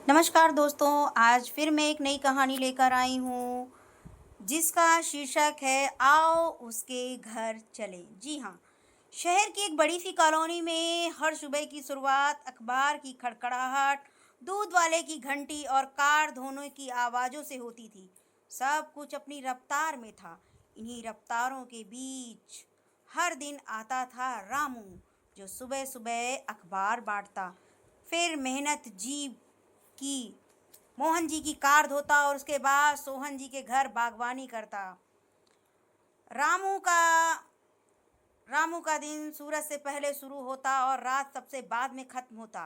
नमस्कार दोस्तों। आज फिर मैं एक नई कहानी लेकर आई हूँ जिसका शीर्षक है आओ उसके घर चले। जी हाँ, शहर की एक बड़ी सी कॉलोनी में हर सुबह की शुरुआत अखबार की खड़खड़ाहट, दूध वाले की घंटी और कार धोने की आवाज़ों से होती थी। सब कुछ अपनी रफ्तार में था। इन्हीं रफ्तारों के बीच हर दिन आता था रामू, जो सुबह सुबह अखबार बांटता, फिर मेहनत जी की मोहन जी की कार धोता और उसके बाद सोहन जी के घर बागवानी करता। रामू का रामू का दिन सूरज से पहले शुरू होता और रात सबसे बाद में खत्म होता।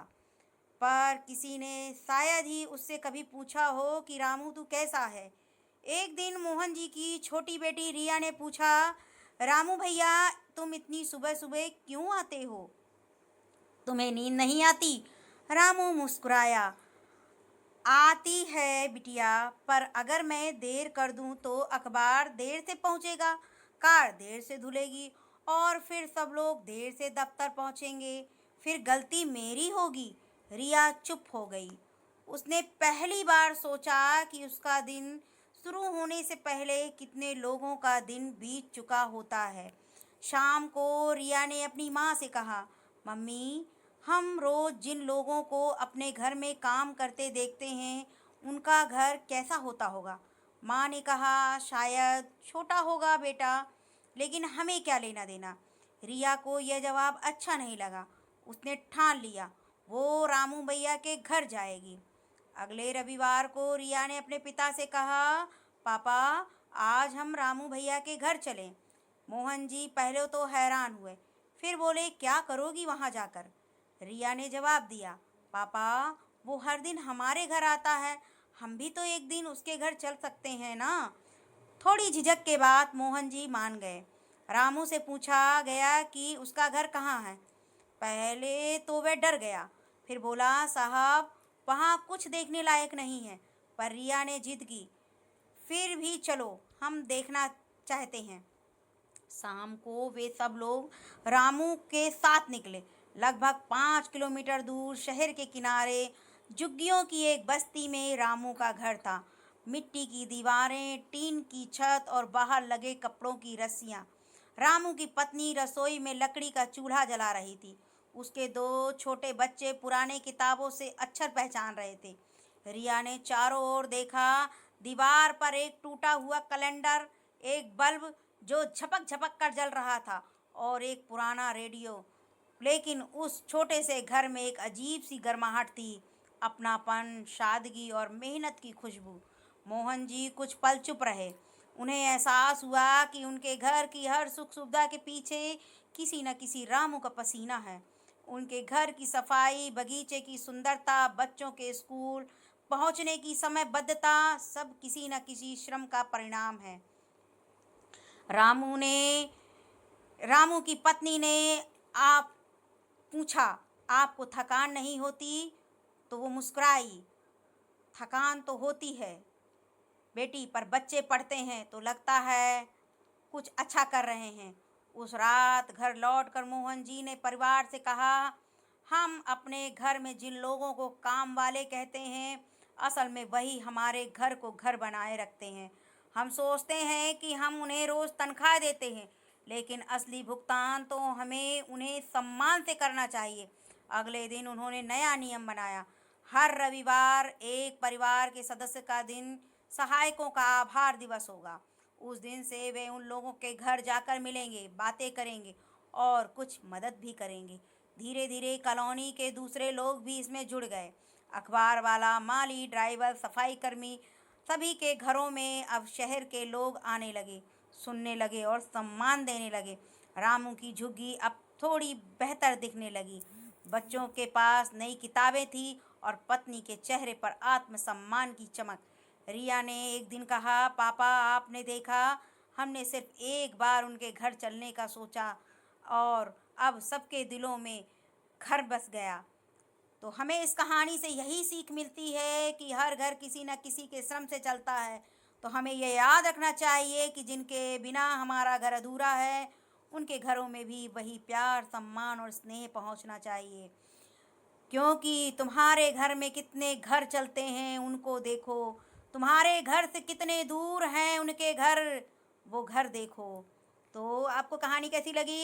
पर किसी ने शायद ही उससे कभी पूछा हो कि रामू तू कैसा है। एक दिन मोहन जी की छोटी बेटी रिया ने पूछा, रामू भैया तुम इतनी सुबह सुबह क्यों आते हो? तुम्हें नींद नहीं आती? रामू मुस्कुराया, आती है बिटिया, पर अगर मैं देर कर दूं तो अखबार देर से पहुंचेगा, कार देर से धुलेगी और फिर सब लोग देर से दफ्तर पहुंचेंगे। फिर गलती मेरी होगी। रिया चुप हो गई। उसने पहली बार सोचा कि उसका दिन शुरू होने से पहले कितने लोगों का दिन बीत चुका होता है। शाम को रिया ने अपनी माँ से कहा, मम्मी, हम रोज जिन लोगों को अपने घर में काम करते देखते हैं उनका घर कैसा होता होगा? माँ ने कहा, शायद छोटा होगा बेटा, लेकिन हमें क्या लेना देना। रिया को यह जवाब अच्छा नहीं लगा। उसने ठान लिया, वो रामू भैया के घर जाएगी। अगले रविवार को रिया ने अपने पिता से कहा, पापा, आज हम रामू भैया के घर चलें। मोहन जी पहले तो हैरान हुए, फिर बोले, क्या करोगी वहाँ जाकर? रिया ने जवाब दिया, पापा, वो हर दिन हमारे घर आता है, हम भी तो एक दिन उसके घर चल सकते हैं ना। थोड़ी झिझक के बाद मोहन जी मान गए। रामू से पूछा गया कि उसका घर कहाँ है। पहले तो वह डर गया, फिर बोला, साहब, वहाँ कुछ देखने लायक नहीं है। पर रिया ने जिद की, फिर भी चलो, हम देखना चाहते हैं। शाम को वे सब लोग रामू के साथ निकले। लगभग 5 किलोमीटर दूर शहर के किनारे झुग्गियों की एक बस्ती में रामू का घर था। मिट्टी की दीवारें, टीन की छत और बाहर लगे कपड़ों की रस्सियां। रामू की पत्नी रसोई में लकड़ी का चूल्हा जला रही थी। उसके दो छोटे बच्चे पुराने किताबों से अक्षर पहचान रहे थे। रिया ने चारों ओर देखा। दीवार पर एक टूटा हुआ कैलेंडर, एक बल्ब जो झपक झपक कर जल रहा था और एक पुराना रेडियो। लेकिन उस छोटे से घर में एक अजीब सी गर्माहट थी, अपनापन, सादगी और मेहनत की खुशबू। मोहन जी कुछ पल चुप रहे। उन्हें एहसास हुआ कि उनके घर की हर सुख सुविधा के पीछे किसी न किसी रामू का पसीना है। उनके घर की सफाई, बगीचे की सुंदरता, बच्चों के स्कूल पहुंचने की समयबद्धता, सब किसी न किसी श्रम का परिणाम है। रामू ने रामू की पत्नी ने आप पूछा, आपको थकान नहीं होती? तो वो मुस्कुराई, थकान तो होती है बेटी, पर बच्चे पढ़ते हैं तो लगता है कुछ अच्छा कर रहे हैं। उस रात घर लौटकर मोहन जी ने परिवार से कहा, हम अपने घर में जिन लोगों को काम वाले कहते हैं, असल में वही हमारे घर को घर बनाए रखते हैं। हम सोचते हैं कि हम उन्हें रोज़ तनख्वाह देते हैं, लेकिन असली भुगतान तो हमें उन्हें सम्मान से करना चाहिए। अगले दिन उन्होंने नया नियम बनाया, हर रविवार एक परिवार के सदस्य का दिन सहायकों का आभार दिवस होगा। उस दिन से वे उन लोगों के घर जाकर मिलेंगे, बातें करेंगे और कुछ मदद भी करेंगे। धीरे धीरे कॉलोनी के दूसरे लोग भी इसमें जुड़ गए। अखबार वाला, माली, ड्राइवर, सफाई कर्मी, सभी के घरों में अब शहर के लोग आने लगे, सुनने लगे और सम्मान देने लगे। रामू की झुग्गी अब थोड़ी बेहतर दिखने लगी। बच्चों के पास नई किताबें थी और पत्नी के चेहरे पर आत्मसम्मान की चमक। रिया ने एक दिन कहा, पापा, आपने देखा, हमने सिर्फ एक बार उनके घर चलने का सोचा और अब सबके दिलों में घर बस गया। तो हमें इस कहानी से यही सीख मिलती है कि हर घर किसी न किसी के श्रम से चलता है। तो हमें ये याद रखना चाहिए कि जिनके बिना हमारा घर अधूरा है, उनके घरों में भी वही प्यार, सम्मान और स्नेह पहुंचना चाहिए। क्योंकि तुम्हारे घर में कितने घर चलते हैं उनको देखो, तुम्हारे घर से कितने दूर हैं उनके घर, वो घर देखो। तो आपको कहानी कैसी लगी?